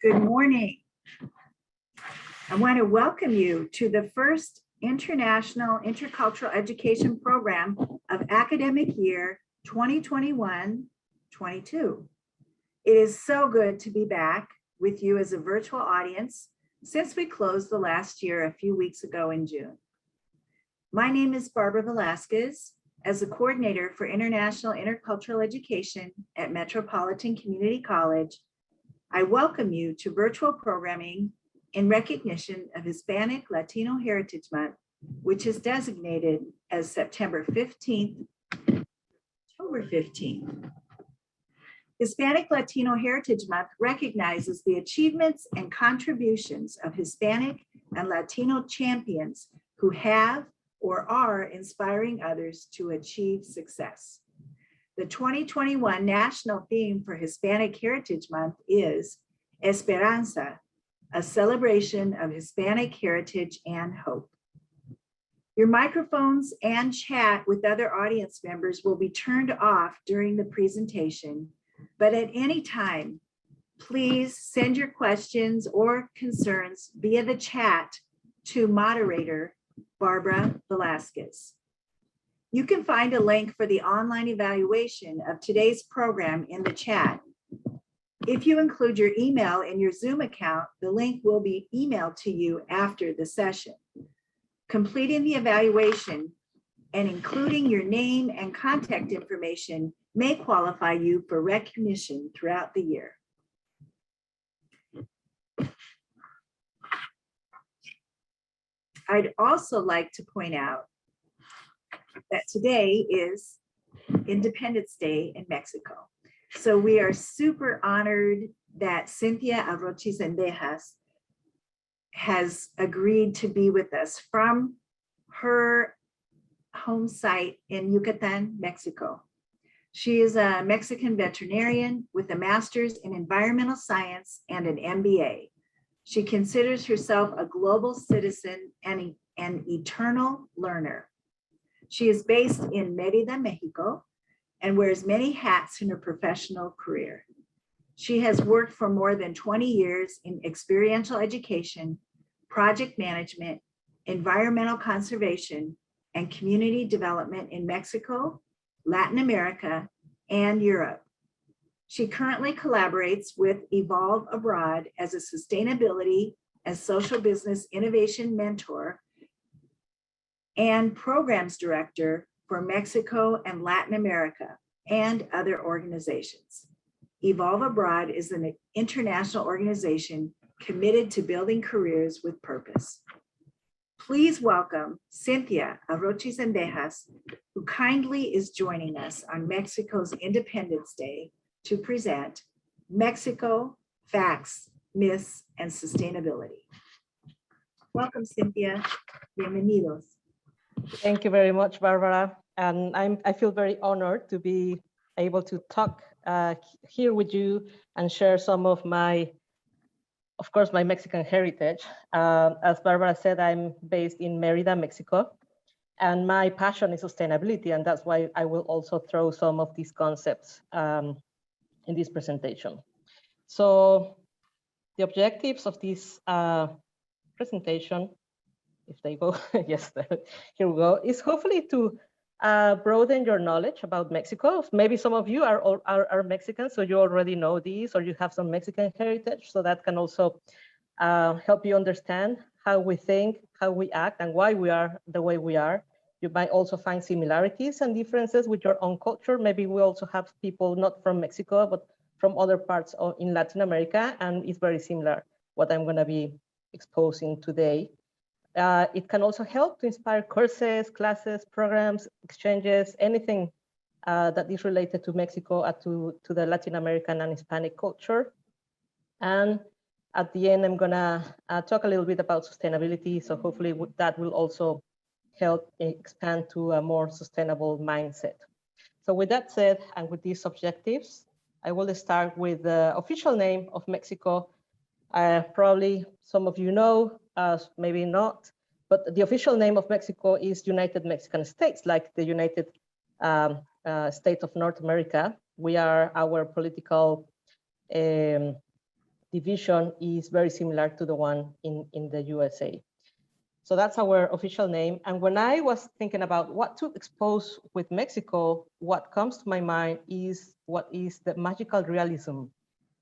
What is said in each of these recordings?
Good morning. I want to welcome you to the first International Intercultural Education Program of academic year 2021-22. It is so good to be back with you as a virtual audience since we closed the last year a few weeks ago in June. My name is Barbara Velasquez. As the coordinator for International Intercultural Education at Metropolitan Community College, I welcome you to virtual programming in recognition of Hispanic Latino Heritage Month, which is designated as September 15th, October 15th. Hispanic Latino Heritage Month recognizes the achievements and contributions of Hispanic and Latino champions who have or are inspiring others to achieve success. The 2021 national theme for Hispanic Heritage Month is Esperanza, a celebration of Hispanic heritage and hope. Your microphones and chat with other audience members will be turned off during the presentation, but at any time, please send your questions or concerns via the chat to moderator Barbara Velasquez. You can find a link for the online evaluation of today's program in the chat. If you include your email in your Zoom account, the link will be emailed to you after the session. Completing the evaluation and including your name and contact information may qualify you for recognition throughout the year. I'd also like to point out that today is Independence Day in Mexico. So we are super honored that Cynthia Arochi Zendejas has agreed to be with us from her home site in Yucatan, Mexico. She is a Mexican veterinarian with a master's in environmental science and an MBA. She considers herself a global citizen and an eternal learner. She is based in Mérida, Mexico, and wears many hats in her professional career. She has worked for more than 20 years in experiential education, project management, environmental conservation, and community development in Mexico, Latin America, and Europe. She currently collaborates with Evolve Abroad as a sustainability and social business innovation mentor and programs director for Mexico and Latin America and other organizations. Evolve Abroad is an international organization committed to building careers with purpose. Please welcome Cynthia Arochi Zendejas, who kindly is joining us on Mexico's Independence Day to present Mexico, Facts, Myths, and Sustainability. Welcome, Cynthia. Bienvenidos. Thank you very much, Barbara. And I feel very honored to be able to talk here with you and share some of my, of course, my Mexican heritage. As Barbara said, I'm based in Mérida, Mexico, and my passion is sustainability, and that's why I will also throw some of these concepts in this presentation. So the objectives of this presentation, if they go, yes, here we go, is hopefully to broaden your knowledge about Mexico. Maybe some of you are Mexican, so you already know these, or you have some Mexican heritage, so that can also help you understand how we think, how we act, and why we are the way we are. You might also find similarities and differences with your own culture. Maybe we also have people not from Mexico, but from other parts in Latin America, and it's very similar what I'm gonna be exposing today. It can also help to inspire courses, classes, programs, exchanges, anything that is related to Mexico, to the Latin American and Hispanic culture. And at the end, I'm gonna talk a little bit about sustainability. So hopefully that will also help expand to a more sustainable mindset. So with that said, and with these objectives, I will start with the official name of Mexico. Probably some of you know, maybe not, but the official name of Mexico is United Mexican States, like the United States of North America. We are our political division is very similar to the one in the USA. So that's our official name. And when I was thinking about what to expose with Mexico, what comes to my mind is what is the magical realism.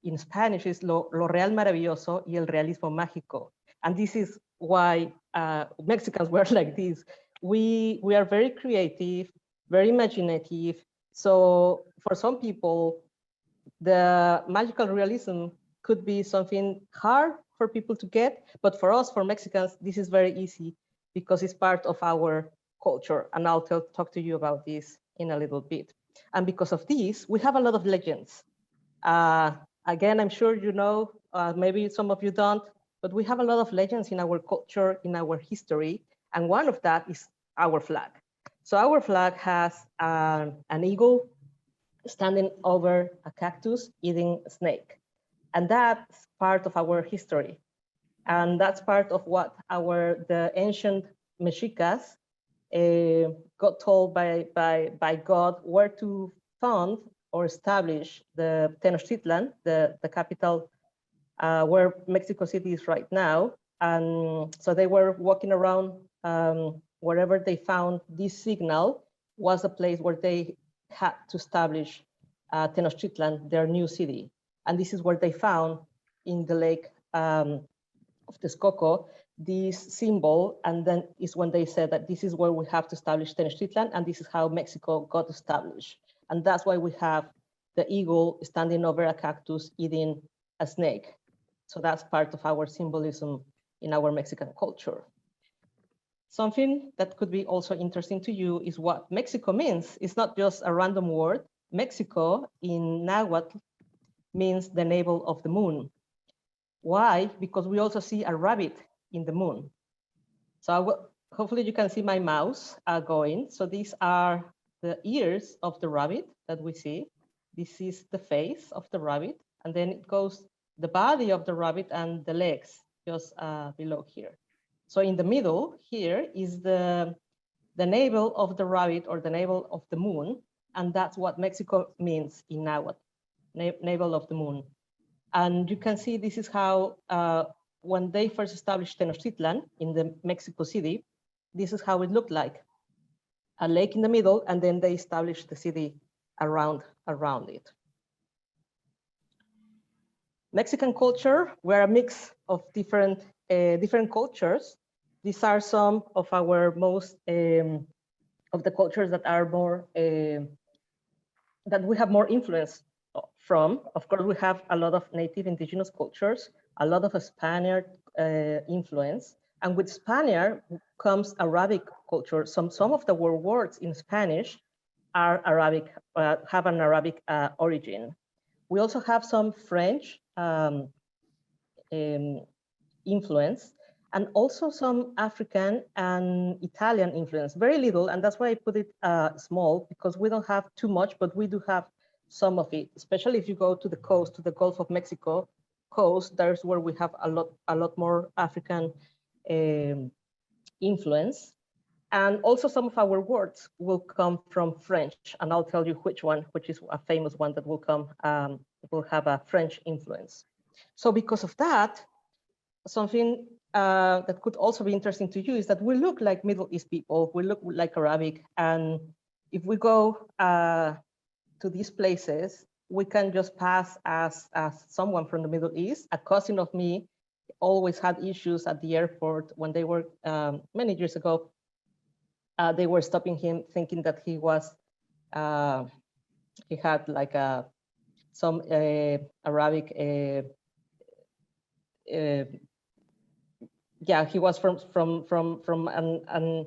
In Spanish is lo real maravilloso y el realismo mágico. And this is why Mexicans were like this. We are very creative, very imaginative. So for some people, the magical realism could be something hard for people to get, but for us, for Mexicans, this is very easy because it's part of our culture. And I'll talk to you about this in a little bit. And because of this, we have a lot of legends. Again, I'm sure you know, maybe some of you don't, but we have a lot of legends in our culture, in our history. And one of that is our flag. So our flag has an eagle standing over a cactus eating a snake. And that's part of our history. And that's part of what the ancient Mexicas got told by God where to found or establish the Tenochtitlan, the capital where Mexico City is right now. And so they were walking around wherever they found this signal was a place where they had to establish Tenochtitlan, their new city. And this is where they found in the lake of Texcoco this symbol. And then is when they said that this is where we have to establish Tenochtitlan, and this is how Mexico got established. And that's why we have the eagle standing over a cactus eating a snake. So that's part of our symbolism in our Mexican culture. Something that could be also interesting to you is what Mexico means. It's not just a random word. Mexico in Nahuatl means the navel of the moon. Why? Because we also see a rabbit in the moon. So hopefully you can see my mouse going. So these are the ears of the rabbit that we see. This is the face of the rabbit. And then it goes the body of the rabbit and the legs just below here. So in the middle here is the navel of the rabbit or the navel of the moon. And that's what Mexico means in Nahuatl, navel of the moon. And you can see this is how, when they first established Tenochtitlan in the Mexico City, this is how it looked like. A lake in the middle, and then they established the city around it. Mexican culture, we're a mix of different cultures. These are some of our most, of the cultures that are more, that we have more influence from. Of course, we have a lot of native indigenous cultures, a lot of Spaniard influence. And with Spaniard comes Arabic culture. Some of the words in Spanish are Arabic, have an Arabic origin. We also have some French influence, and also some African and Italian influence, very little, and that's why I put it small, because we don't have too much, but we do have some of it, especially if you go to the coast, to the Gulf of Mexico coast, there's where we have a lot more African influence. And also some of our words will come from French, and I'll tell you which one, which is a famous one that will come, will have a French influence. So because of that, something that could also be interesting to you is that we look like Middle East people, we look like Arabic, and if we go to these places, we can just pass as someone from the Middle East. A cousin of me always had issues at the airport when they were, many years ago, they were stopping him thinking that he was, he had like some Arabic, yeah, he was from an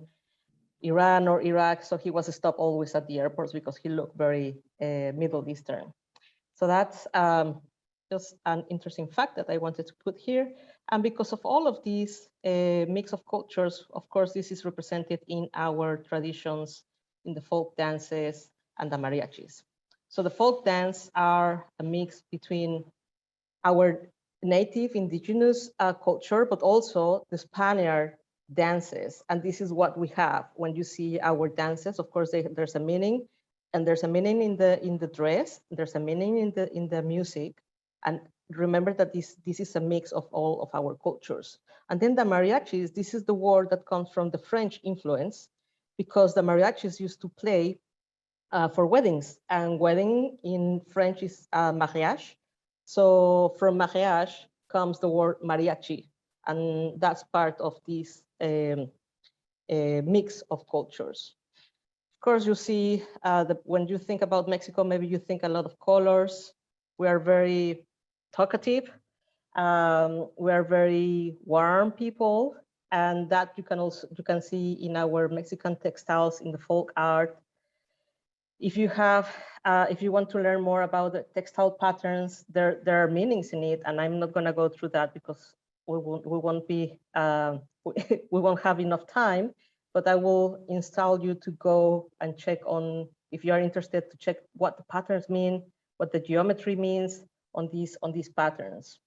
Iran or Iraq, so he was stopped always at the airports because he looked very Middle Eastern. So that's just an interesting fact that I wanted to put here. And because of all of these mix of cultures, of course, this is represented in our traditions, in the folk dances and the mariachis. So the folk dance are a mix between our native indigenous culture, but also the Spaniard dances. And this is what we have when you see our dances. Of course, there's a meaning, and there's a meaning in the dress. There's a meaning in the music, and remember that this is a mix of all of our cultures. And then the mariachis, this is the word that comes from the French influence, because the mariachis used to play for weddings, and wedding in French is mariage. So from mariage comes the word mariachi, and that's part of this mix of cultures. Of course, you see when you think about Mexico, maybe you think a lot of colors. We are very talkative. We are very warm people, and that you can see in our Mexican textiles, in the folk art. If you want to learn more about the textile patterns, there are meanings in it, and I'm not going to go through that because we won't have enough time. But I will install you to go and check on, if you are interested, to check what the patterns mean, what the geometry means on these patterns.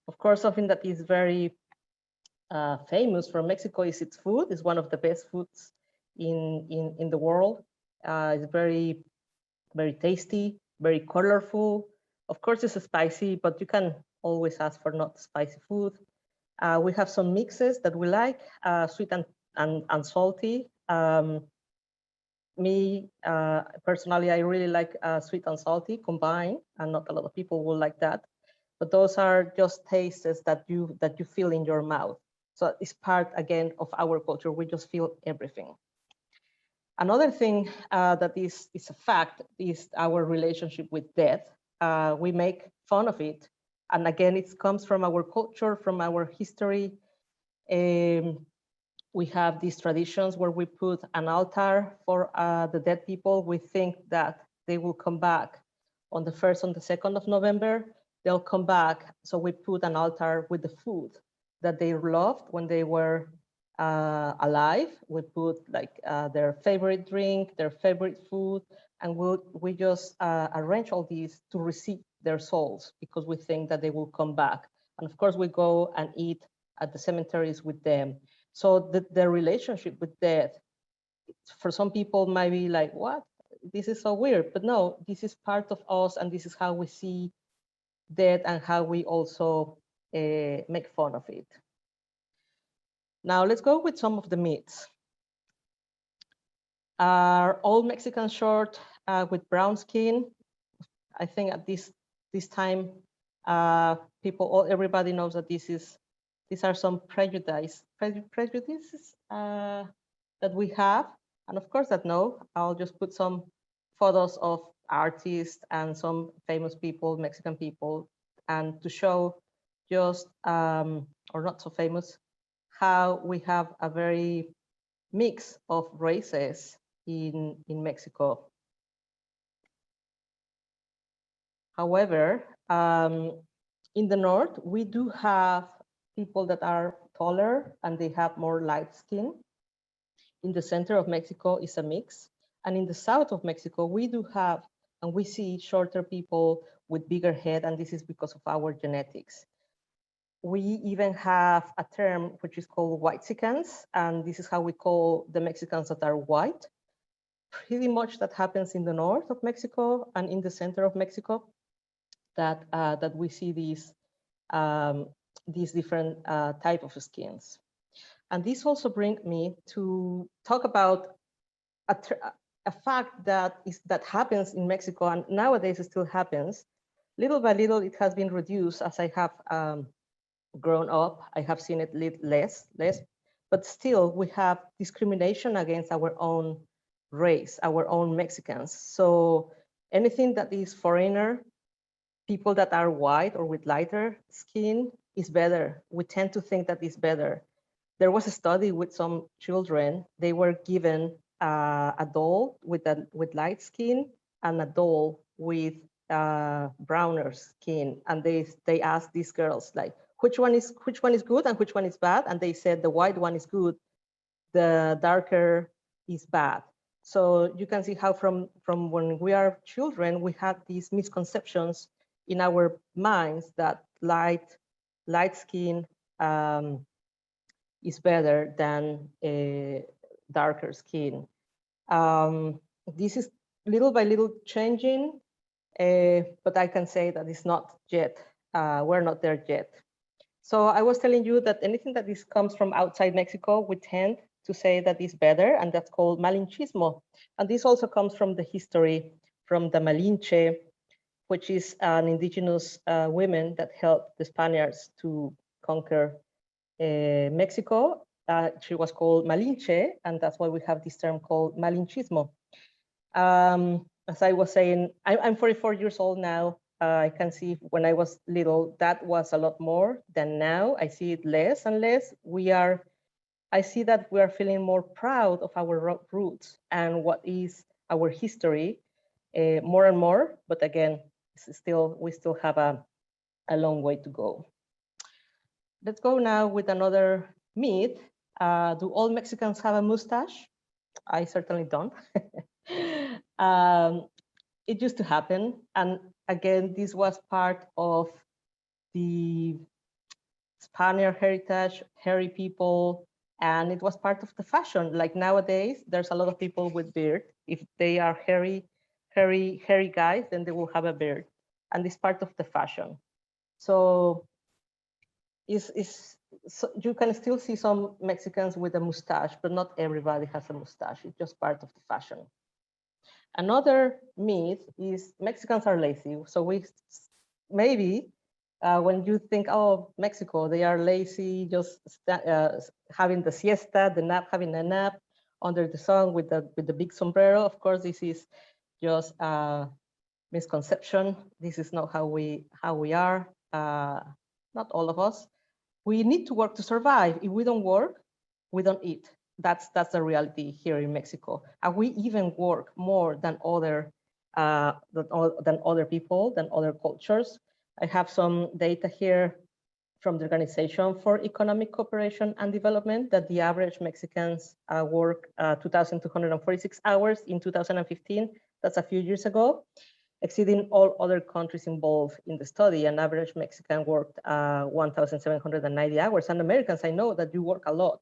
Of course, something that is very famous from Mexico is its food. It's one of the best foods in the world. It's very, very tasty, very colorful. Of course, it's spicy, but you can always ask for not spicy food. We have some mixes that we like, sweet and salty. Me, personally, I really like sweet and salty combined, and not a lot of people will like that. But those are just tastes that you feel in your mouth. So it's part, again, of our culture. We just feel everything. Another thing that is a fact is our relationship with death. We make fun of it. And again, it comes from our culture, from our history. We have these traditions where we put an altar for the dead people. We think that they will come back on the 1st and the 2nd of November. They'll come back. So we put an altar with the food that they loved when they were alive. We put like their favorite drink, their favorite food, and we just arrange all these to receive their souls, because we think that they will come back. And of course, we go and eat at the cemeteries with them. So the relationship with death, for some people might be like, what? This is so weird. But no, this is part of us, and this is how we see death and how we also make fun of it. Now let's go with some of the myths. Are all Mexicans short with brown skin? I think at this time, everybody knows that these are some prejudices that we have. And of course that no, I'll just put some photos of artists and some famous people, Mexican people, and to show just, or not so famous, how we have a very mix of races in Mexico. However, in the north, we do have people that are taller and they have more light skin. In the center of Mexico is a mix. And in the south of Mexico, we do have, and we see shorter people with bigger head, and this is because of our genetics. We even have a term which is called Whitexicans, and this is how we call the Mexicans that are white. Pretty much that happens in the north of Mexico and in the center of Mexico, that we see these different type of skins. And this also brings me to talk about a fact that happens in Mexico, and nowadays it still happens. Little by little, it has been reduced as I have grown up. I have seen it less, but still we have discrimination against our own race, our own Mexicans. So anything that is foreigner, people that are white or with lighter skin is better. We tend to think that is better. There was a study with some children. They were given a doll with light skin and a doll with browner skin, and they asked these girls like, which one is good and which one is bad, and they said the white one is good, the darker is bad. So you can see how from when we are children, we have these misconceptions in our minds that light skin is better than darker skin. This is little by little changing, but I can say that it's not yet we're not there yet. So I was telling you that anything that comes from outside Mexico, we tend to say that is better, and that's called malinchismo. And this also comes from the history, from the Malinche, which is an indigenous women that helped the Spaniards to conquer Mexico. She was called Malinche, and that's why we have this term called malinchismo. As I was saying, I'm 44 years old now. I can see when I was little, that was a lot more than now. I see it less and less. I see that we are feeling more proud of our roots and what is our history more and more. But again, we still have a long way to go. Let's go now with another myth. Do all Mexicans have a mustache? I certainly don't. It used to happen. And again, this was part of the Spaniard heritage, hairy people, and it was part of the fashion. Like nowadays, there's a lot of people with beard. If they are hairy guys, then they will have a beard. And it's part of the fashion. So so you can still see some Mexicans with a mustache, but not everybody has a mustache. It's just part of the fashion. Another myth is Mexicans are lazy. So maybe when you think, oh, Mexico, they are lazy, just having the siesta, having a nap under the sun with the big sombrero. Of course, this is just a misconception. This is not how we are. Not all of us. We need to work to survive. If we don't work, we don't eat. That's the reality here in Mexico. And we even work more than other people, than other cultures. I have some data here from the Organization for Economic Cooperation and Development that the average Mexicans work 2,246 hours in 2015. That's a few years ago, exceeding all other countries involved in the study. An average Mexican worked 1,790 hours. And Americans, I know that you work a lot.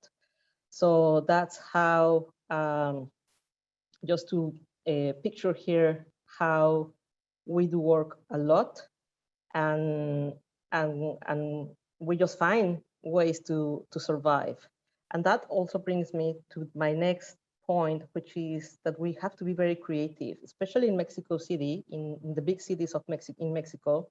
So that's how, just to picture here how we do work a lot, and we just find ways to survive. And that also brings me to my next point, which is that we have to be very creative, especially in Mexico City, in the big cities of Mexico.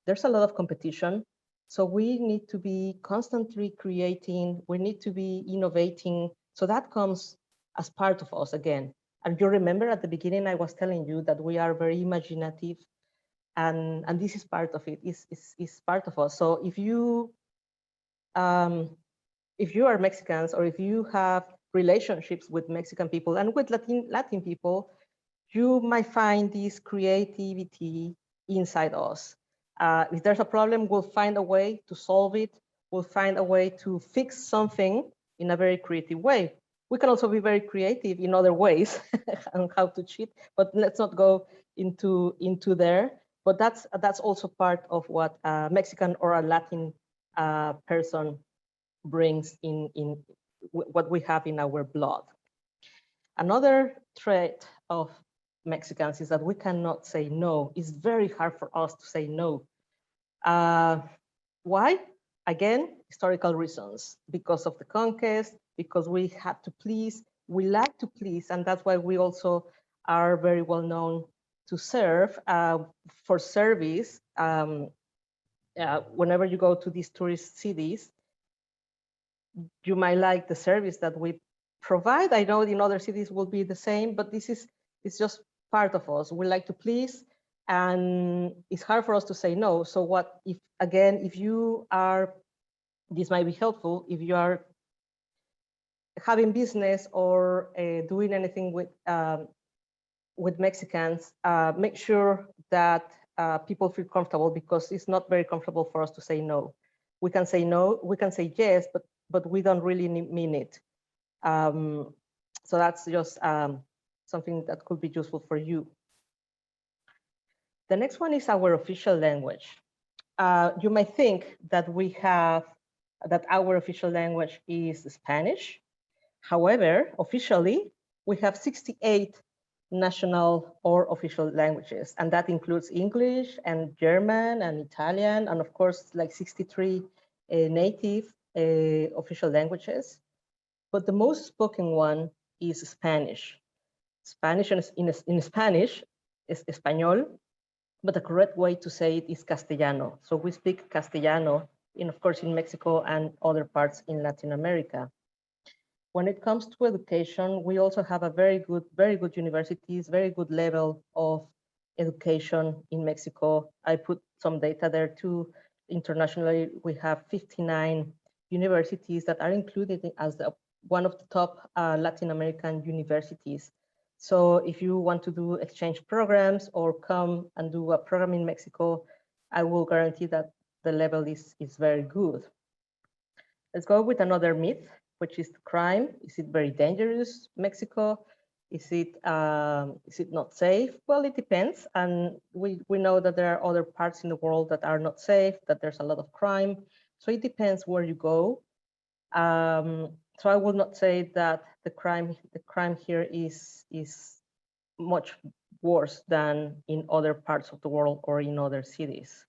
There's a lot of competition. So we need to be constantly creating, we need to be innovating. So that comes as part of us again. And you remember at the beginning, I was telling you that we are very imaginative, and this is part of it, is part of us. So if you are Mexicans, or if you have relationships with Mexican people and with Latin people, you might find this creativity inside us. If there's a problem, we'll find a way to solve it. We'll find a way to fix something in a very creative way. We can also be very creative in other ways on how to cheat, but let's not go into there. But that's also part of what a Mexican or a Latin person brings in what we have in our blood. Another trait of Mexicans is that we cannot say no. It's very hard for us to say no. Why? Again, historical reasons. Because of the conquest, because we had to please, we like to please, and that's why we also are very well known to serve. For service, whenever you go to these tourist cities, you might like the service that we provide. I know in other cities will be the same, but it's just part of us. We like to please, and it's hard for us to say no. So what if, again, if you are, this might be helpful, if you are having business or doing anything with Mexicans, make sure that people feel comfortable, because it's not very comfortable for us to say no. We can say no, we can say yes, but we don't really mean it. So that's just something that could be useful for you. The next one is our official language. You might think that our official language is Spanish. However, officially, we have 68 national or official languages. And that includes English and German and Italian, and of course, like 63 native official languages. But the most spoken one is Spanish. Spanish in Spanish is Español, but the correct way to say it is Castellano. So we speak Castellano, of course, in Mexico and other parts in Latin America. When it comes to education, we also have a very good universities, very good level of education in Mexico. I put some data there too. Internationally, we have 59 universities that are included as one of the top Latin American universities. So if you want to do exchange programs or come and do a program in Mexico, I will guarantee that the level is very good. Let's go with another myth, which is crime. Is it very dangerous, Mexico? Is it not safe? Well, it depends. And we know that there are other parts in the world that are not safe, that there's a lot of crime. So it depends where you go. So I will not say that the crime here is much worse than in other parts of the world or in other cities.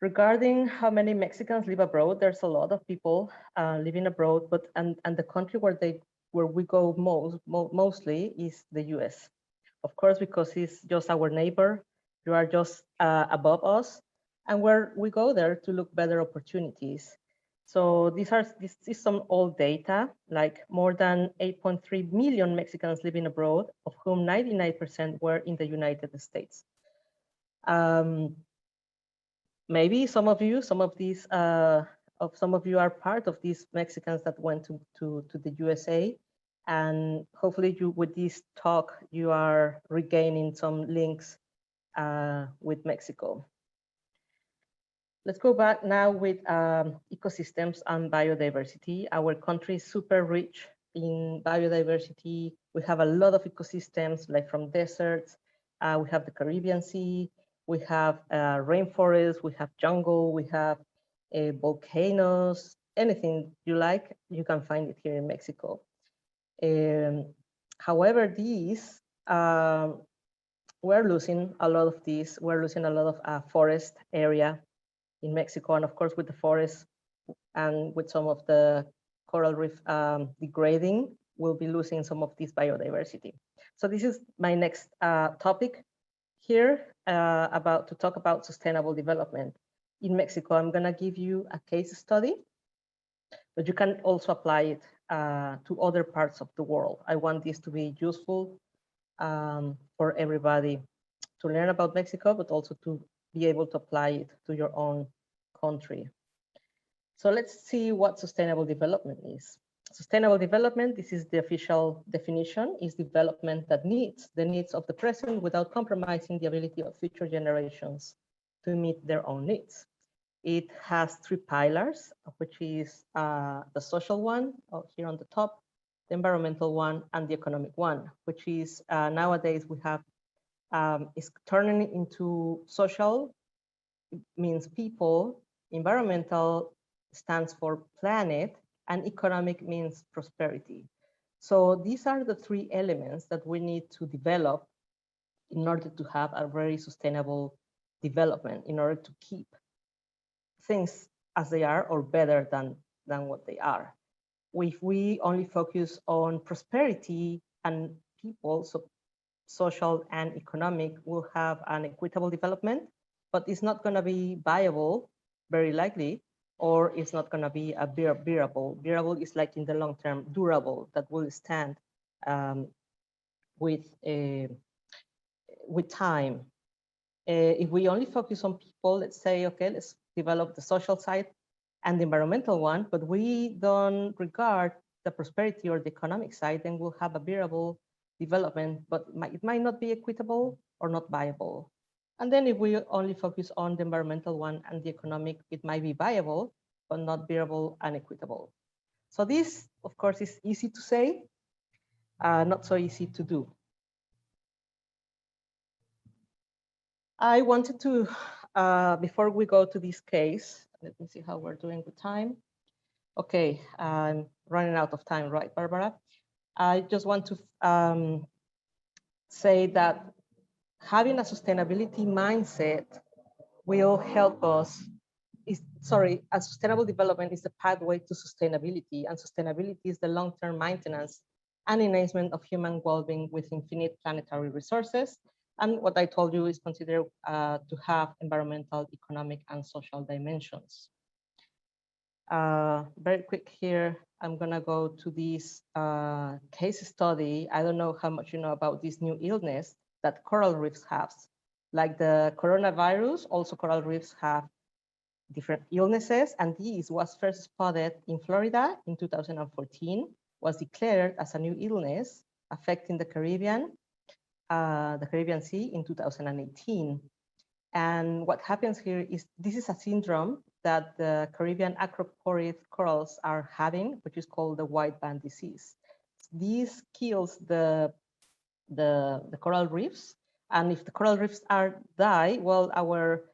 Regarding how many Mexicans live abroad, there's a lot of people living abroad, but and the country where we go mostly is the US. Of course, because it's just our neighbor, you are just above us, and where we go there to look better opportunities. So this is some old data, like more than 8.3 million Mexicans living abroad, of whom 99% were in the United States. Maybe some of you are part of these Mexicans that went to the USA, and hopefully with this talk you are regaining some links with Mexico. Let's go back now with ecosystems and biodiversity. Our country is super rich in biodiversity. We have a lot of ecosystems, like from deserts. We have the Caribbean Sea. We have rainforests. We have jungle. We have volcanoes. Anything you like, you can find it here in Mexico. However, we're losing a lot of these. We're losing a lot of forest area in Mexico, and of course with the forests and with some of the coral reef degrading, we'll be losing some of this biodiversity. So this is my next topic here to talk about sustainable development. In Mexico, I'm gonna give you a case study, but you can also apply it to other parts of the world. I want this to be useful for everybody to learn about Mexico, but also to be able to apply it to your own country. So let's see what sustainable development is. Sustainable development, this is the official definition, is development that meets the needs of the present without compromising the ability of future generations to meet their own needs. It has three pillars, which is the social one here on the top, the environmental one, and the economic one, which is nowadays we have is turning into social, means people, environmental stands for planet, and economic means prosperity. So these are the three elements that we need to develop in order to have a very sustainable development, in order to keep things as they are or better than what they are. If we only focus on prosperity and people, so social and economic, will have an equitable development, but it's not going to be viable, very likely, or it's not going to be a bearable. Bearable is like in the long term, durable, that will stand with time. If we only focus on people, let's say, okay, let's develop the social side and the environmental one, but we don't regard the prosperity or the economic side, then we'll have a bearable development, but it might not be equitable or not viable. And then if we only focus on the environmental one and the economic, it might be viable, but not bearable and equitable. So this, of course, is easy to say, not so easy to do. I wanted to, before we go to this case, let me see how we're doing with time. Okay, I'm running out of time, right, Barbara? I just want to say that having a sustainability mindset will help us. A sustainable development is the pathway to sustainability, and sustainability is the long-term maintenance and enhancement of human well-being with infinite planetary resources. And what I told you is considered to have environmental, economic, and social dimensions. Very quick here, I'm gonna go to this case study. I don't know how much you know about this new illness that coral reefs have. Like the coronavirus, also coral reefs have different illnesses, and this was first spotted in Florida in 2014, was declared as a new illness affecting the Caribbean Sea in 2018. And what happens here is this is a syndrome that the Caribbean acroporid corals are having, which is called the white band disease. This kills the coral reefs, and if the coral reefs die, well, our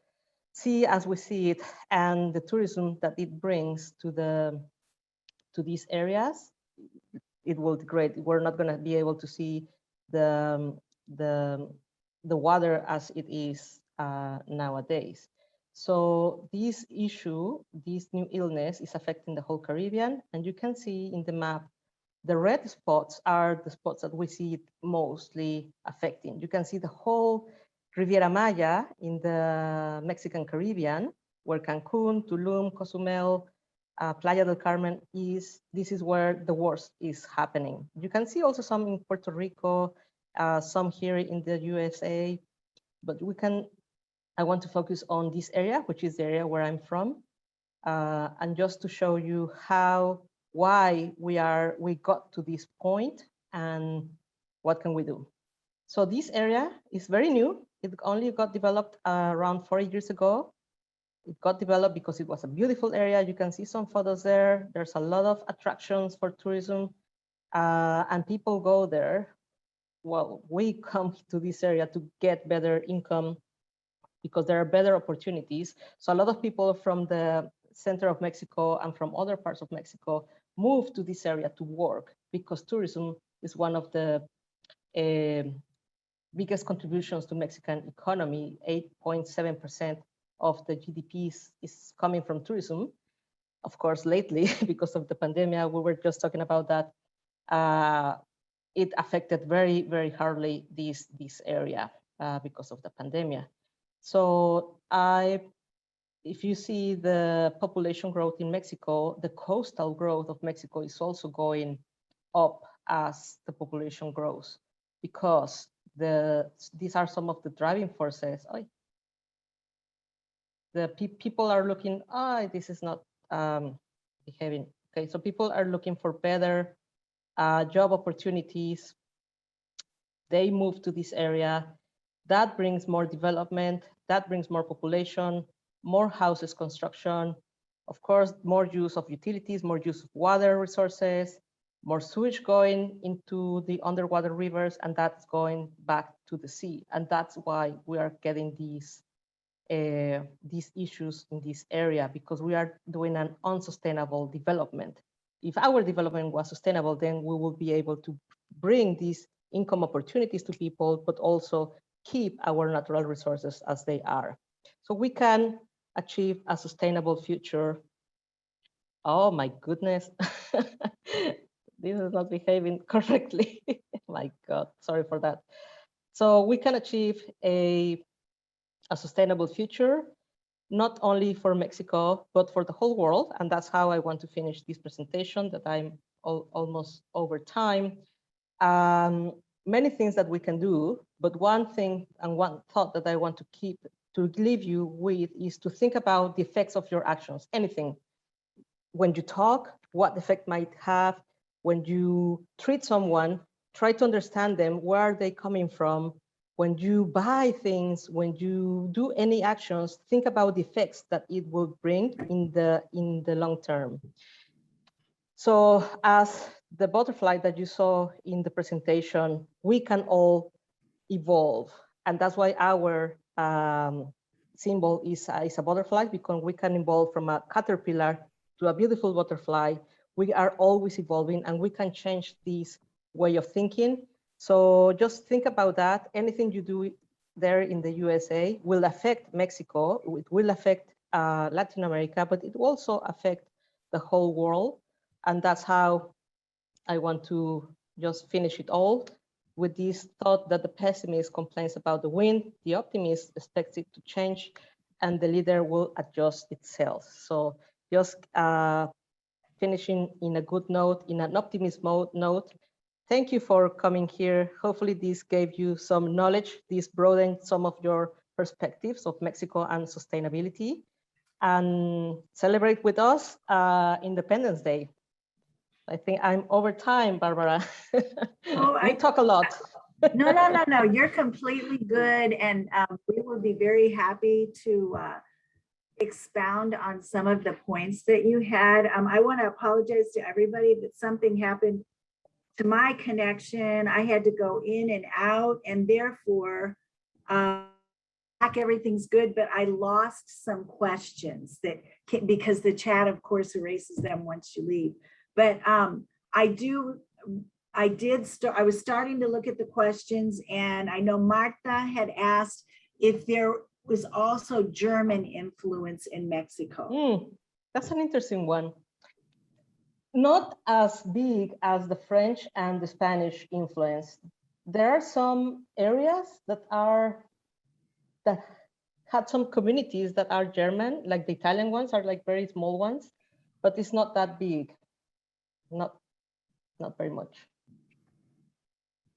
sea as we see it and the tourism that it brings to these areas, it will degrade. We're not going to be able to see the water as it is nowadays. So this issue, this new illness, is affecting the whole Caribbean, and you can see in the map the red spots are the spots that we see it mostly affecting. You can see the whole Riviera Maya in the Mexican Caribbean, where Cancun, Tulum, Cozumel, Playa del Carmen is. This is where the worst is happening. You can see also some in Puerto Rico, some here in the USA, but I want to focus on this area, which is the area where I'm from, and just to show you why we got to this point and what can we do. So this area is very new. It only got developed around 4 years ago. It got developed because it was a beautiful area. You can see some photos there. There's a lot of attractions for tourism, and people go there. Well, we come to this area to get better income because there are better opportunities. So a lot of people from the center of Mexico and from other parts of Mexico move to this area to work because tourism is one of the biggest contributions to Mexican economy. 8.7% of the GDP is coming from tourism. Of course, lately, because of the pandemic, we were just talking about that. It affected very, very hardly this area because of the pandemic. So if you see the population growth in Mexico, the coastal growth of Mexico is also going up as the population grows, because these are some of the driving forces. The people are looking, this is not behaving. Okay, so people are looking for better job opportunities. They move to this area. That brings more development, that brings more population, more houses construction, of course, more use of utilities, more use of water resources, more sewage going into the underwater rivers, and that's going back to the sea. And that's why we are getting these issues in this area, because we are doing an unsustainable development. If our development was sustainable, then we will be able to bring these income opportunities to people, but also keep our natural resources as they are. So we can achieve a sustainable future. Oh my goodness, this is not behaving correctly. My God, sorry for that. So we can achieve a sustainable future, not only for Mexico, but for the whole world. And that's how I want to finish this presentation, that I'm almost over time. Many things that we can do, but one thing and one thought that I want to leave you with is to think about the effects of your actions, anything. When you talk, what effect might have. When you treat someone, try to understand them, where are they coming from. When you buy things, when you do any actions, think about the effects that it will bring in the long term. So as the butterfly that you saw in the presentation, we can all evolve. And that's why our symbol is a butterfly, because we can evolve from a caterpillar to a beautiful butterfly. We are always evolving, and we can change this way of thinking. So just think about that. Anything you do there in the USA will affect Mexico. It will affect Latin America, but it will also affect the whole world. And that's how I want to just finish it all with this thought that the pessimist complains about the wind, the optimist expects it to change, and the leader will adjust itself. So just finishing in a good note, in an optimist note. Thank you for coming here. Hopefully this gave you some knowledge. This broadened some of your perspectives of Mexico and sustainability. And celebrate with us Independence Day. I think I'm over time, Barbara. Oh, we talk a lot. No. You're completely good. And we will be very happy to expound on some of the points that you had. I want to apologize to everybody that something happened to my connection. I had to go in and out, and therefore, everything's good, but I lost some questions that because the chat, of course, erases them once you leave. But I was starting to look at the questions, and I know Marta had asked if there was also German influence in Mexico. That's an interesting one. Not as big as the French and the Spanish influence. There are some areas that had some communities that are German, like the Italian ones are like very small ones, but it's not that big. Not very much.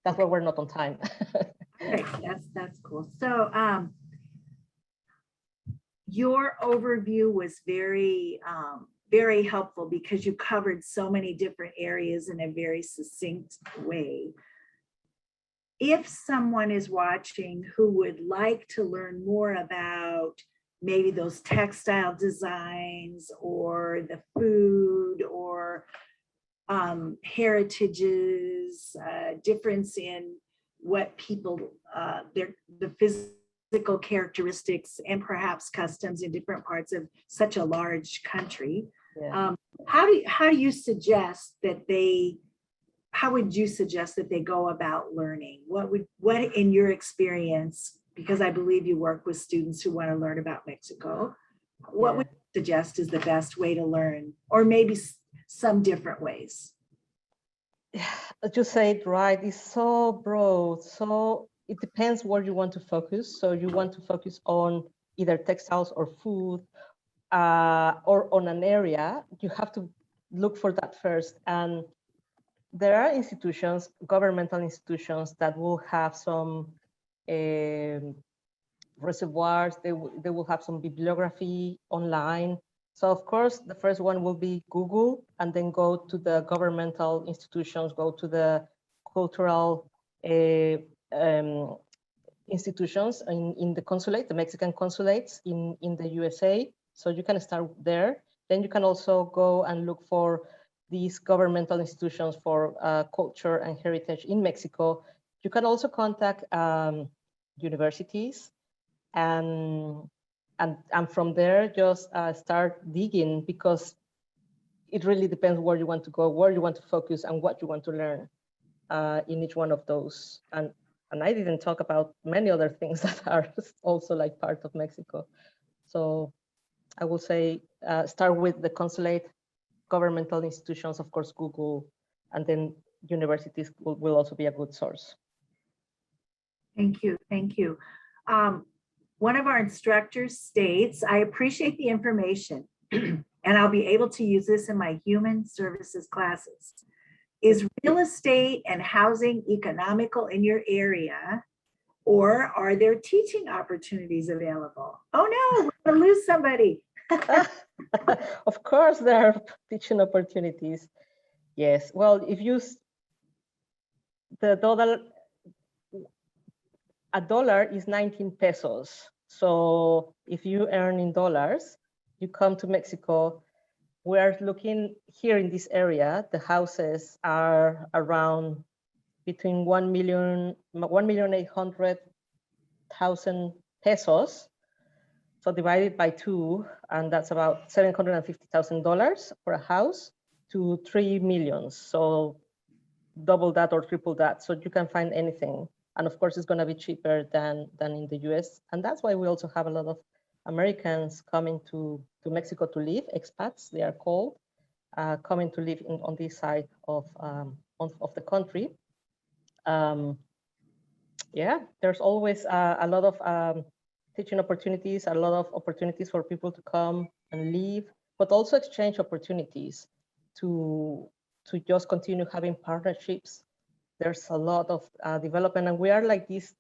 That's why we're not on time. Okay, that's cool. So your overview was very very helpful because you covered so many different areas in a very succinct way. If someone is watching who would like to learn more about maybe those textile designs or the food or heritages, difference in what people, the physical characteristics and perhaps customs in different parts of such a large country. Yeah. How do you suggest that how would you suggest that they go about learning? What in your experience, because I believe you work with students who want to learn about Mexico, what would you suggest is the best way to learn, or maybe some different ways? You say it right, it's so broad. So it depends where you want to focus. So you want to focus on either textiles or food, or on an area, you have to look for that first. And there are institutions, governmental institutions, that will have some reservoirs, they will have some bibliography online. So of course, the first one will be Google, and then go to the governmental institutions, go to the cultural institutions in the consulate, the Mexican consulates in the USA. So you can start there. Then you can also go and look for these governmental institutions for culture and heritage in Mexico. You can also contact universities, and from there just start digging, because it really depends where you want to go, where you want to focus, and what you want to learn in each one of those. And I didn't talk about many other things that are also like part of Mexico. So I will say start with the consulate, governmental institutions, of course, Google, and then universities will also be a good source. Thank you. One of our instructors states, I appreciate the information and I'll be able to use this in my human services classes. Is real estate and housing economical in your area, or are there teaching opportunities available? Oh no, we're gonna lose somebody. Of course, there are teaching opportunities. Yes, well, if you, a dollar is 19 pesos. So if you earn in dollars, you come to Mexico. We're looking here in this area, the houses are around between 1,800,000 pesos. So divided by 2, and that's about $750,000 for a house, to 3 million. So double that or triple that. So you can find anything. And of course, it's going to be cheaper than in the US. And that's why we also have a lot of Americans coming to Mexico to live, expats, they are called, coming to live on this side of the country. Yeah, there's always a lot of teaching opportunities, a lot of opportunities for people to come and live, but also exchange opportunities to just continue having partnerships. There's a lot of development, and we are like these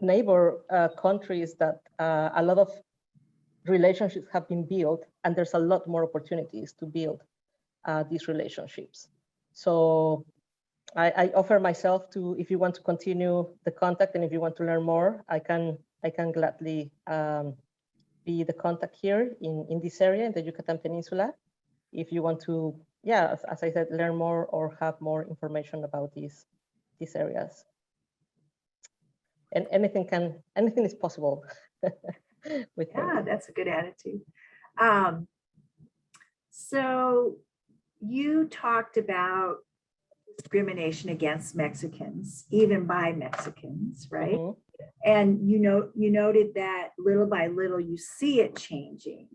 neighbor countries that a lot of relationships have been built, and there's a lot more opportunities to build these relationships. So I offer myself to, if you want to continue the contact and if you want to learn more, I can gladly be the contact here in this area, in the Yucatan Peninsula. If you want to, yeah, as I said, learn more or have more information about these areas. And anything is possible. Yeah, that's a good attitude. So you talked about discrimination against Mexicans, even by Mexicans, right? Mm-hmm. And you noted that little by little you see it changing.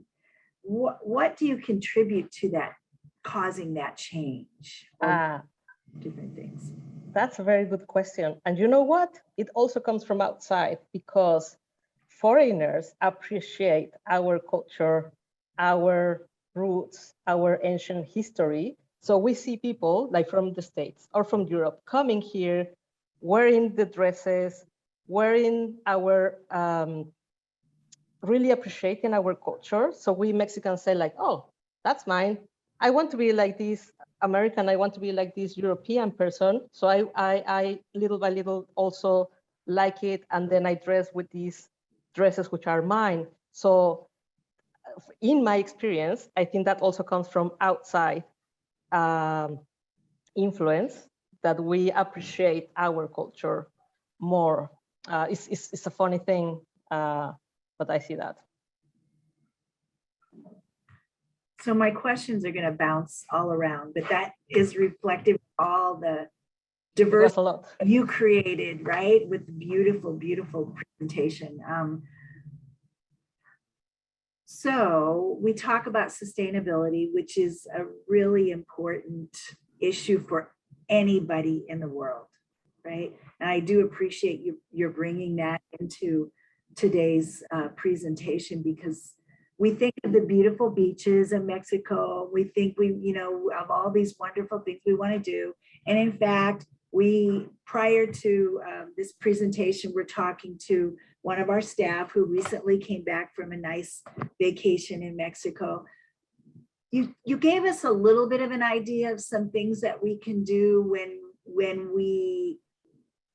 What do you contribute to that, causing that change? Different things. That's a very good question. And you know what? It also comes from outside, because foreigners appreciate our culture, our roots, our ancient history. So we see people like from the States or from Europe coming here, wearing the dresses, wearing our, really appreciating our culture. So we Mexicans say like, oh, that's mine. I want to be like this American, I want to be like this European person. So I little by little also like it. And then I dress with these dresses which are mine. So in my experience, I think that also comes from outside influence, that we appreciate our culture more. It's a funny thing, but I see that. So my questions are going to bounce all around, but that is reflective of all the diversity you created, right? With beautiful, beautiful presentation. So we talk about sustainability, which is a really important issue for anybody in the world, right? And I do appreciate you're bringing that into today's presentation, because we think of the beautiful beaches in Mexico. We think of all these wonderful things we want to do. And in fact, prior to this presentation, we're talking to one of our staff who recently came back from a nice vacation in Mexico. You gave us a little bit of an idea of some things that we can do when we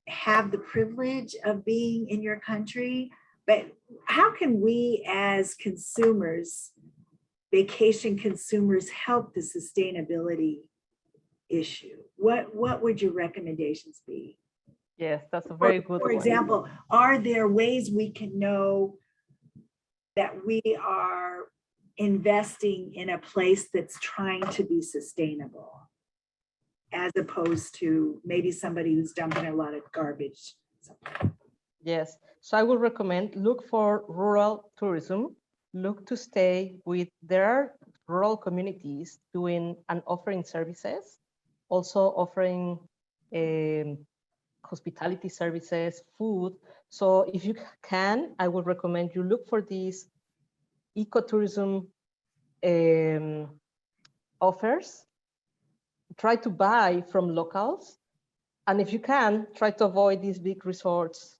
have the privilege of being in your country. But how can we as consumers, vacation consumers, help the sustainability issue? What would your recommendations be? Yes, that's a very good one. For example, are there ways we can know that we are investing in a place that's trying to be sustainable, as opposed to maybe somebody who's dumping a lot of garbage? Yes, so I would recommend look for rural tourism. Look to stay with, there are rural communities doing and offering services, also offering hospitality services, food. So if you can, I would recommend you look for these ecotourism offers. Try to buy from locals. And if you can, try to avoid these big resorts.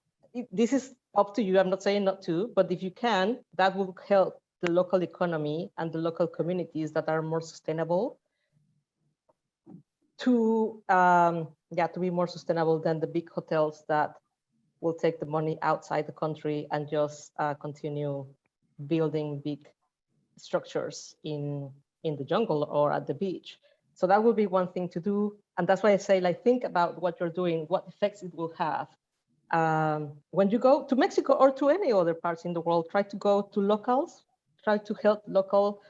This is up to you. I'm not saying not to, but if you can, that will help the local economy and the local communities that are more sustainable to be more sustainable than the big hotels that will take the money outside the country and just continue building big structures in the jungle or at the beach. So that would be one thing to do. And that's why I say, like, think about what you're doing, what effects it will have. When you go to Mexico or to any other parts in the world, try to go to locals, try to help local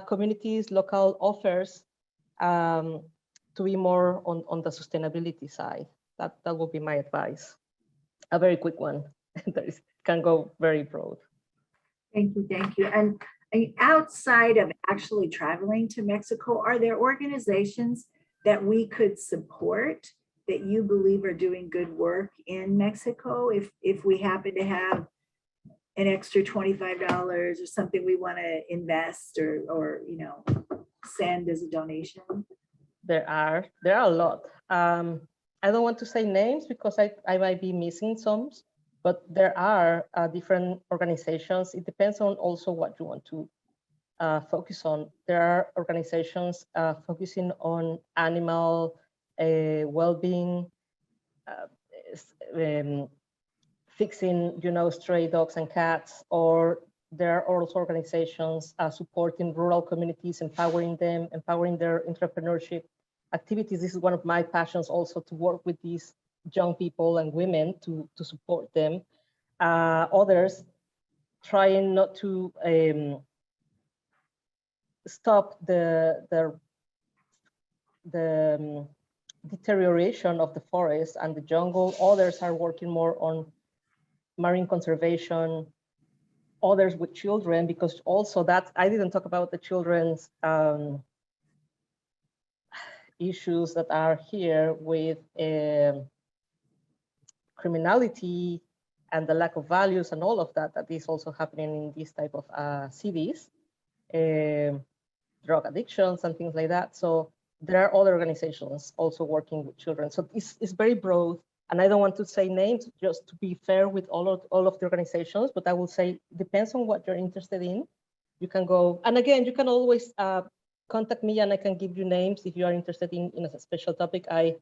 communities, local offers, to be more on the sustainability side. That will be my advice. A very quick one. That can go very broad. Thank you, thank you. And outside of actually traveling to Mexico, are there organizations that we could support that you believe are doing good work in Mexico? If we happen to have an extra $25 or something we want to invest or send as a donation? There are a lot. I don't want to say names because I might be missing some, but there are different organizations. It depends on also what you want to focus on. There are organizations focusing on animal well-being, fixing, stray dogs and cats, or there are also organizations supporting rural communities, empowering them, empowering their entrepreneurship activities. This is one of my passions also, to work with these young people and women to support them. Others trying not to stop the deterioration of the forest and the jungle. Others are working more on marine conservation. Others with children, because also that I didn't talk about the children's issues that are here with criminality and the lack of values and all of that is also happening in these type of cities, drug addictions and things like that. So there are other organizations also working with children. So it's very broad, and I don't want to say names just to be fair with all of the organizations, but I will say depends on what you're interested in. You can go, and again, you can always contact me and I can give you names if you are interested in a special topic. I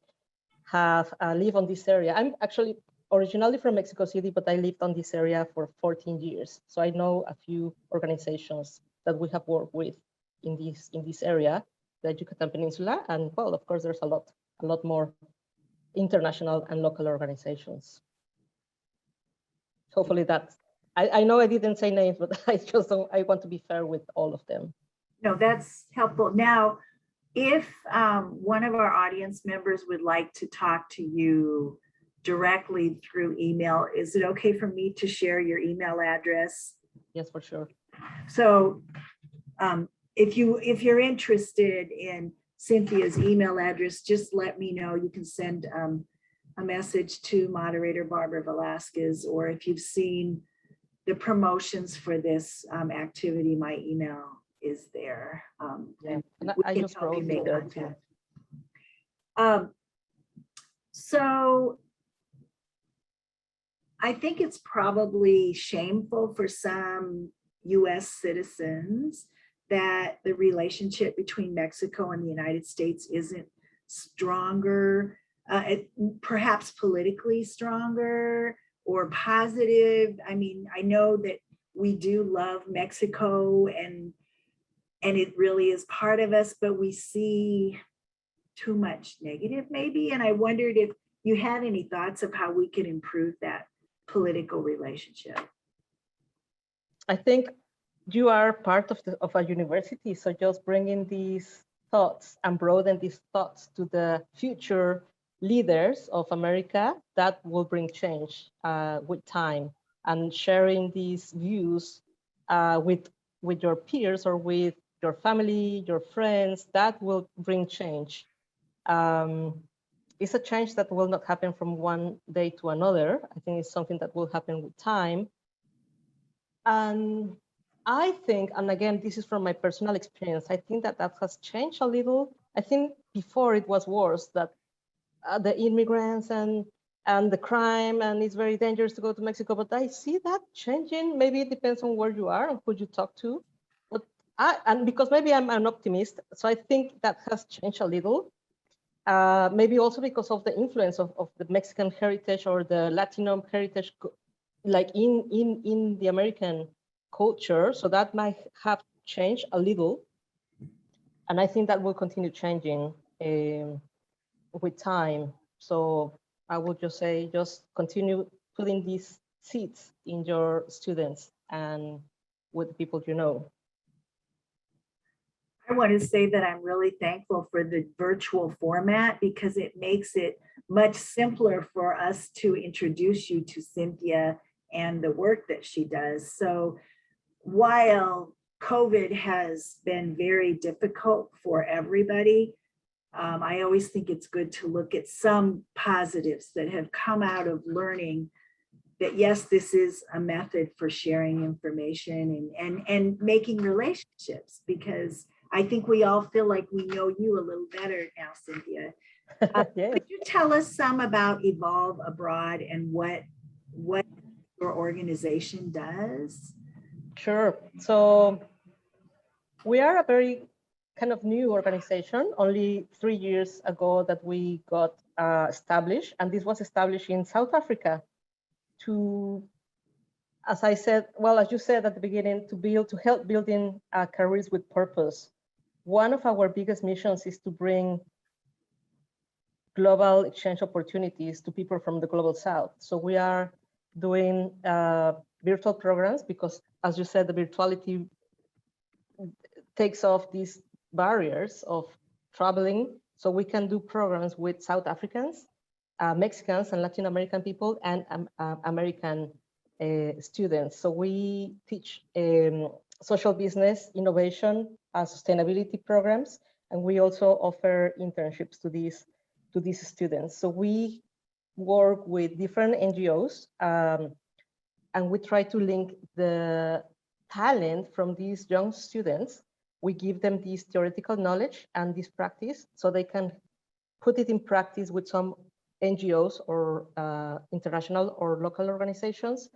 have lived on this area. I'm actually originally from Mexico City, but I lived on this area for 14 years. So I know a few organizations that we have worked with in this area, the Yucatan Peninsula, and well, of course, there's a lot more international and local organizations. Hopefully that's, I know I didn't say names, but I want to be fair with all of them. No, that's helpful. Now, if one of our audience members would like to talk to you directly through email, is it okay for me to share your email address? Yes, for sure. So if you're interested in Cynthia's email address, just let me know. You can send a message to moderator Barbara Velasquez, or if you've seen the promotions for this activity, my email is there. Yeah, and I just wrote it there too. So I think it's probably shameful for some US citizens that the relationship between Mexico and the United States isn't stronger, perhaps politically stronger or positive. I mean, I know that we do love Mexico and it really is part of us, but we see too much negative maybe. And I wondered if you had any thoughts of how we could improve that political relationship. I think you are part of a university, so just bringing these thoughts and broaden these thoughts to the future leaders of America, that will bring change with time, and sharing these views with your peers or with your family, your friends, that will bring change. It's a change that will not happen from one day to another. I think it's something that will happen with time. And I think, and again, this is from my personal experience, I think that has changed a little. I think before it was worse, that the immigrants and the crime, and it's very dangerous to go to Mexico, but I see that changing. Maybe it depends on where you are and who you talk to. But and because maybe I'm an optimist, so I think that has changed a little. Maybe also because of the influence of the Mexican heritage or the Latino heritage, like in the American culture. So that might have changed a little. And I think that will continue changing with time. So I would just say, just continue putting these seeds in your students and with the people you know. I want to say that I'm really thankful for the virtual format because it makes it much simpler for us to introduce you to Cynthia and the work that she does. So while COVID has been very difficult for everybody, I always think it's good to look at some positives that have come out of learning that, yes, this is a method for sharing information and making relationships, because I think we all feel like we know you a little better now, Cynthia. Yes. Could you tell us some about Evolve Abroad and what your organization does? Sure. So we are a very kind of new organization, only 3 years ago that we got established, and this was established in South Africa to, as I said, well, as you said at the beginning, to help building careers with purpose. One of our biggest missions is to bring global exchange opportunities to people from the global South. So we are doing virtual programs because, as you said, the virtuality takes off these barriers of traveling. So we can do programs with South Africans, Mexicans and Latin American people, and American students. So we teach social business, innovation, sustainability programs, and we also offer internships to these students. So we work with different NGOs, and we try to link the talent from these young students. We give them this theoretical knowledge and this practice so they can put it in practice with some NGOs or international or local organizations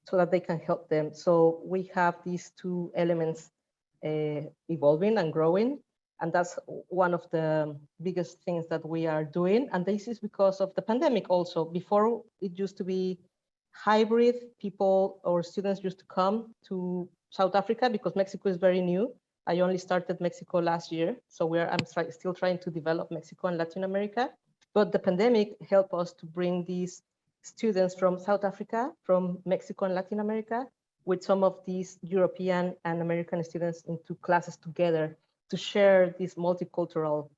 so that they can help them. So we have these two elements evolving and growing. And that's one of the biggest things that we are doing. And this is because of the pandemic also. Before, it used to be hybrid. People or students used to come to South Africa because Mexico is very new. I only started Mexico last year. So I'm still trying to develop Mexico and Latin America. But the pandemic helped us to bring these students from South Africa, from Mexico and Latin America, with some of these European and American students into classes together to share this multicultural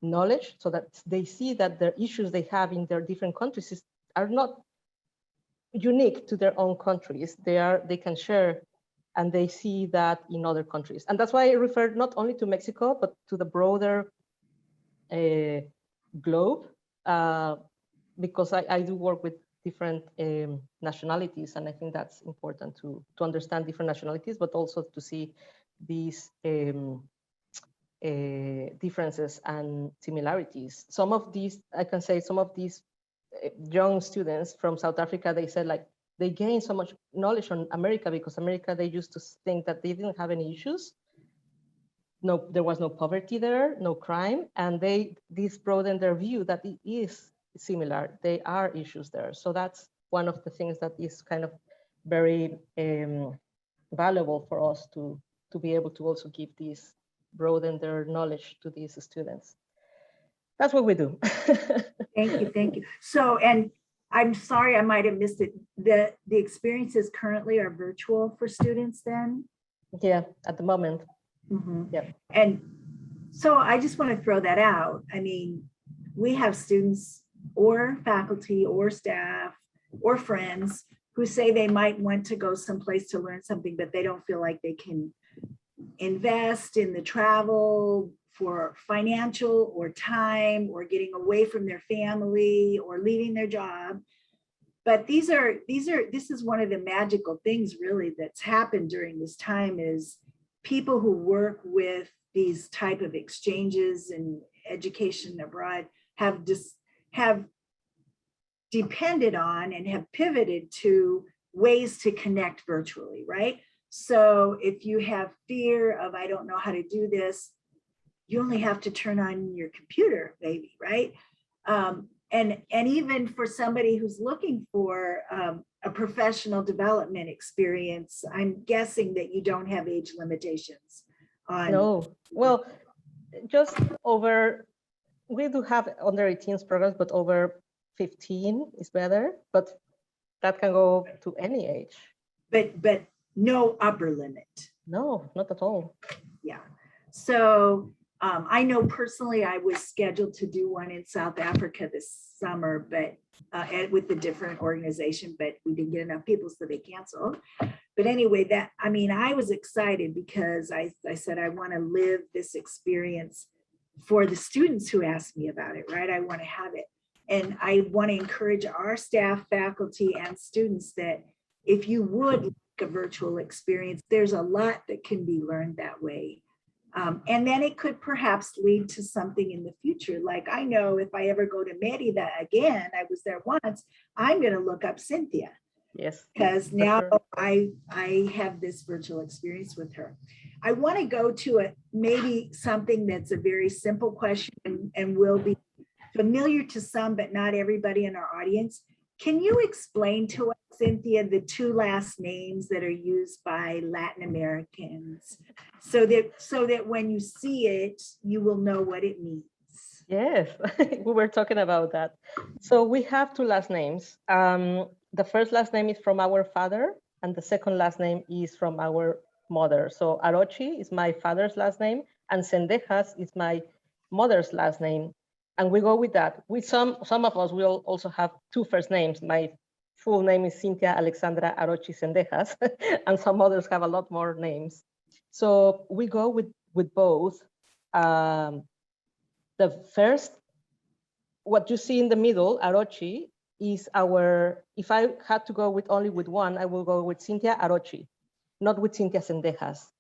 knowledge so that they see that the issues they have in their different countries are not unique to their own countries. They can share, and they see that in other countries. And that's why I refer not only to Mexico, but to the broader globe, because I do work with different nationalities, and I think that's important to understand different nationalities, but also to see these differences and similarities. Some of these, I can say, some of these young students from South Africa, they said like they gained so much knowledge on America because America, they used to think that they didn't have any issues. No, there was no poverty there, no crime, and this broadened their view that it is similar. There are issues there. So that's one of the things that is kind of very valuable for us to be able to also give these, broaden their knowledge to these students. That's what we do. Thank you. So, and I'm sorry, I might have missed it. The experiences currently are virtual for students then? Yeah, at the moment. Mm-hmm. Yeah. And so I just want to throw that out. I mean, we have students or faculty or staff or friends who say they might want to go someplace to learn something, but they don't feel like they can invest in the travel for financial or time or getting away from their family or leaving their job. But this is one of the magical things really that's happened during this time is people who work with these type of exchanges and education abroad have depended on and have pivoted to ways to connect virtually, right? So if you have fear of, I don't know how to do this, you only have to turn on your computer, maybe, right? And even for somebody who's looking for a professional development experience, I'm guessing that you don't have age limitations on. No, well, just over, we do have under 18s programs, but over 15 is better, but that can go to any age. But no upper limit. No, not at all. Yeah. So I know personally I was scheduled to do one in South Africa this summer, but with a different organization, but we didn't get enough people, so they canceled. But anyway, I was excited because I said, I want to live this experience for the students who asked me about it, right? I want to have it. And I want to encourage our staff, faculty, and students that if you would like a virtual experience, there's a lot that can be learned that way. And then it could perhaps lead to something in the future. Like I know if I ever go to Merida again, I was there once, I'm going to look up Cynthia. Yes. Because now I have this virtual experience with her. I want to go to maybe something that's a very simple question and will be familiar to some, but not everybody in our audience. Can you explain to us, Cynthia, the two last names that are used by Latin Americans so that when you see it, you will know what it means? Yes, we were talking about that. So we have two last names. The first last name is from our father, and the second last name is from our mother. So Arochi is my father's last name, and Zendejas is my mother's last name. And we go with that. With some of us will also have two first names. My full name is Cynthia Alexandra Arochi Zendejas, and some others have a lot more names. So we go with both. The first, what you see in the middle, Arochi, is our, if I had to go with only with one, I will go with Cynthia Arochi, not with Cynthia Zendejas.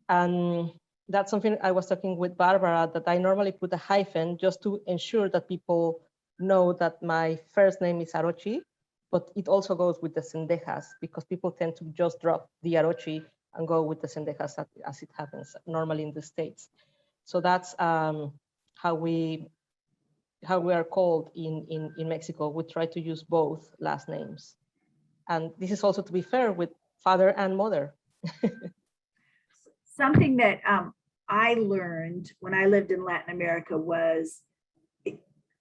And that's something I was talking with Barbara, that I normally put a hyphen just to ensure that people know that my first name is Arochi, but it also goes with the Zendejas because people tend to just drop the Arochi and go with the Zendejas as it happens normally in the States. So that's how we are called in Mexico. We try to use both last names. And this is also to be fair with father and mother. Something that I learned when I lived in Latin America was,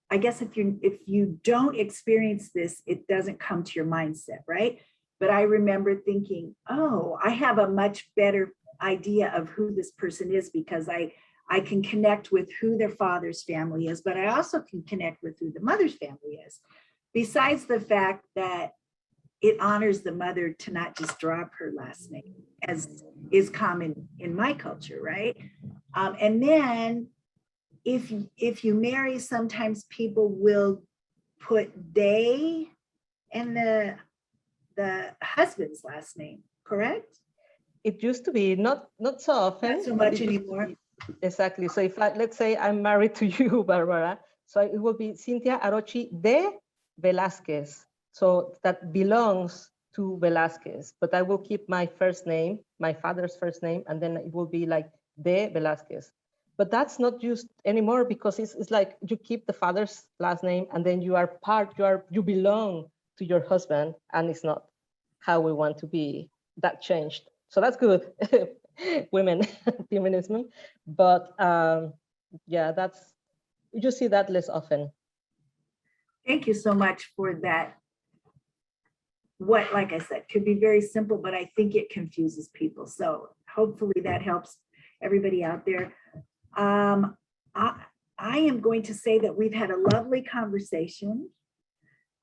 I guess if you don't experience this, it doesn't come to your mindset, right? But I remember thinking, oh, I have a much better idea of who this person is because I can connect with who their father's family is, but I also can connect with who the mother's family is. Besides the fact that it honors the mother to not just drop her last name, as is common in my culture, right? And then if you marry, sometimes people will put they and the husband's last name, correct? It used to be not so often. Not so much anymore. Exactly. So if let's say I'm married to you, Barbara, so it will be Cynthia Arochi de Velázquez. So that belongs to Velázquez, but I will keep my first name, my father's first name, and then it will be like de Velázquez. But that's not used anymore because it's like you keep the father's last name and then you belong to your husband, and it's not how we want to be. That changed. So that's good. Women feminism, but yeah, you just see that less often. Thank you so much for that. What, like I said, could be very simple, but I think it confuses people. So hopefully that helps everybody out there. I am going to say that we've had a lovely conversation.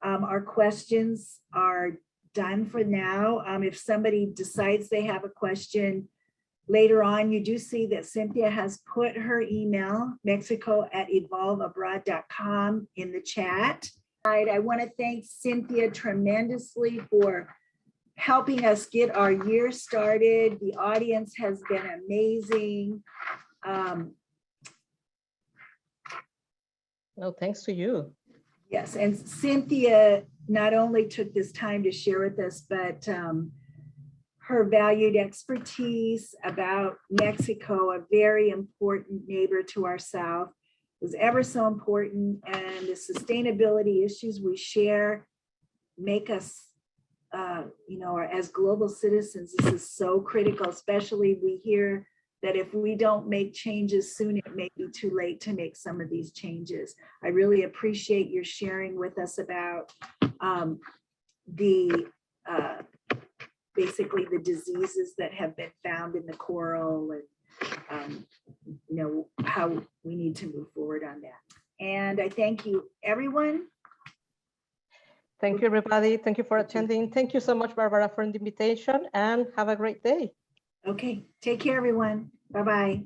Our questions are done for now. If somebody decides they have a question later on, you do see that Cynthia has put her email, mexico@evolveabroad.com, in the chat. I want to thank Cynthia tremendously for helping us get our year started. The audience has been amazing. No, thanks to you. Yes, and Cynthia not only took this time to share with us, but her valued expertise about Mexico, a very important neighbor to our south, was ever so important. And the sustainability issues we share make us, as global citizens, this is so critical, especially we hear that if we don't make changes soon, it may be too late to make some of these changes. I really appreciate your sharing with us about basically the diseases that have been found in the coral and how we need to move forward on that. And I thank you, everyone. Thank you, everybody. Thank you for attending. Thank you so much, Barbara, for the invitation, and have a great day. Okay, take care, everyone. Bye-bye.